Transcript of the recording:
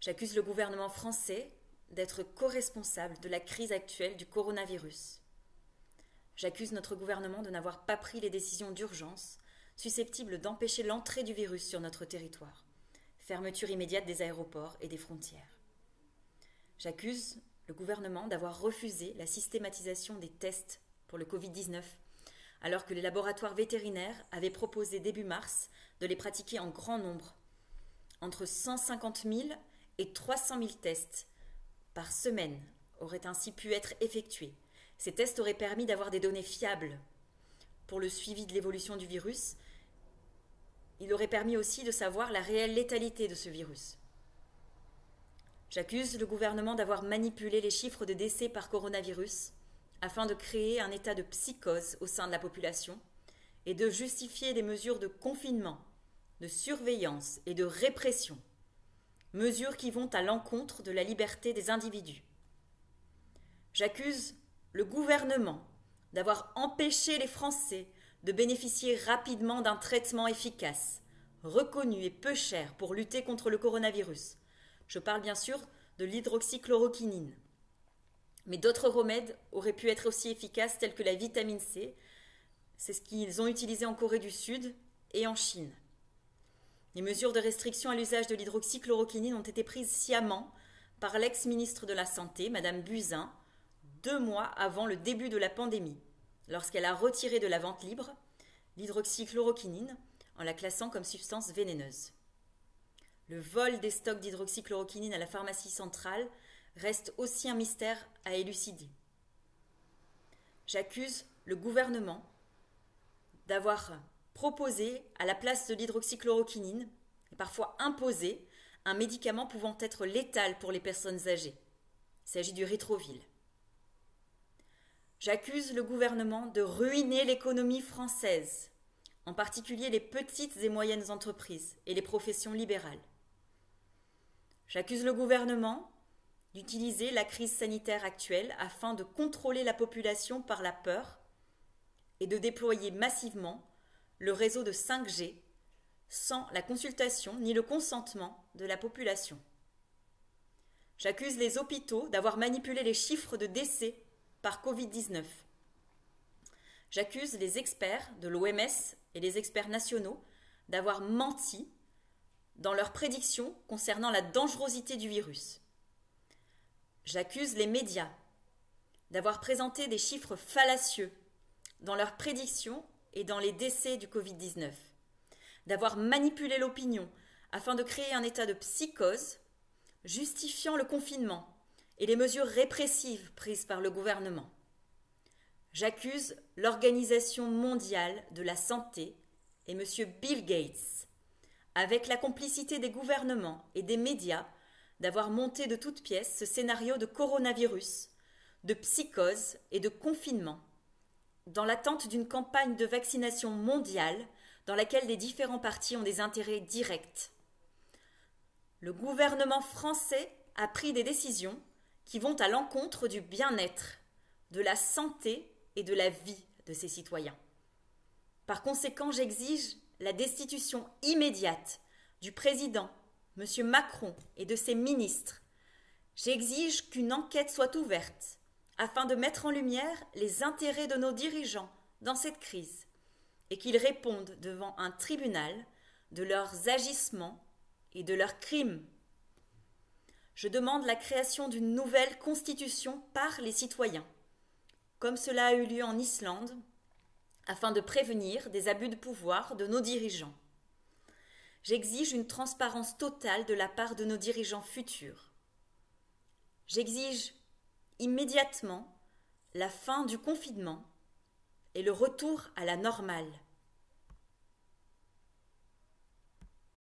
J'accuse le gouvernement français d'être co-responsable de la crise actuelle du coronavirus. J'accuse notre gouvernement de n'avoir pas pris les décisions d'urgence susceptibles d'empêcher l'entrée du virus sur notre territoire. Fermeture immédiate des aéroports et des frontières. J'accuse le gouvernement d'avoir refusé la systématisation des tests pour le Covid-19, alors que les laboratoires vétérinaires avaient proposé début mars de les pratiquer en grand nombre. Entre 150 000 et 300 000 tests par semaine auraient ainsi pu être effectués. Ces tests auraient permis d'avoir des données fiables pour le suivi de l'évolution du virus. Il aurait permis aussi de savoir la réelle létalité de ce virus. J'accuse le gouvernement d'avoir manipulé les chiffres de décès par coronavirus afin de créer un état de psychose au sein de la population et de justifier des mesures de confinement, de surveillance et de répression, mesures qui vont à l'encontre de la liberté des individus. J'accuse le gouvernement d'avoir empêché les Français de bénéficier rapidement d'un traitement efficace, reconnu et peu cher pour lutter contre le coronavirus. Je parle bien sûr de l'hydroxychloroquinine. Mais d'autres remèdes auraient pu être aussi efficaces tels que la vitamine C. C'est ce qu'ils ont utilisé en Corée du Sud et en Chine. Les mesures de restriction à l'usage de l'hydroxychloroquinine ont été prises sciemment par l'ex-ministre de la Santé, Madame Buzyn, 2 mois avant le début de la pandémie, lorsqu'elle a retiré de la vente libre l'hydroxychloroquinine en la classant comme substance vénéneuse. Le vol des stocks d'hydroxychloroquinine à la pharmacie centrale reste aussi un mystère à élucider. J'accuse le gouvernement d'avoir proposé à la place de l'hydroxychloroquinine, et parfois imposé, un médicament pouvant être létal pour les personnes âgées. Il s'agit du Ritrovil. J'accuse le gouvernement de ruiner l'économie française, en particulier les petites et moyennes entreprises et les professions libérales. J'accuse le gouvernement d'utiliser la crise sanitaire actuelle afin de contrôler la population par la peur et de déployer massivement le réseau de 5G sans la consultation ni le consentement de la population. J'accuse les hôpitaux d'avoir manipulé les chiffres de décès par Covid-19. J'accuse les experts de l'OMS et les experts nationaux d'avoir menti dans leurs prédictions concernant la dangerosité du virus. J'accuse les médias d'avoir présenté des chiffres fallacieux dans leurs prédictions et dans les décès du Covid-19, d'avoir manipulé l'opinion afin de créer un état de psychose justifiant le confinement et les mesures répressives prises par le gouvernement. J'accuse l'Organisation mondiale de la santé et M. Bill Gates, avec la complicité des gouvernements et des médias, d'avoir monté de toutes pièces ce scénario de coronavirus, de psychose et de confinement, dans l'attente d'une campagne de vaccination mondiale dans laquelle les différents partis ont des intérêts directs. Le gouvernement français a pris des décisions qui vont à l'encontre du bien-être, de la santé et de la vie de ses citoyens. Par conséquent, j'exige la destitution immédiate du président, M. Macron, et de ses ministres. J'exige qu'une enquête soit ouverte afin de mettre en lumière les intérêts de nos dirigeants dans cette crise et qu'ils répondent devant un tribunal de leurs agissements et de leurs crimes. Je demande la création d'une nouvelle constitution par les citoyens, comme cela a eu lieu en Islande, afin de prévenir des abus de pouvoir de nos dirigeants. J'exige une transparence totale de la part de nos dirigeants futurs. J'exige immédiatement la fin du confinement et le retour à la normale.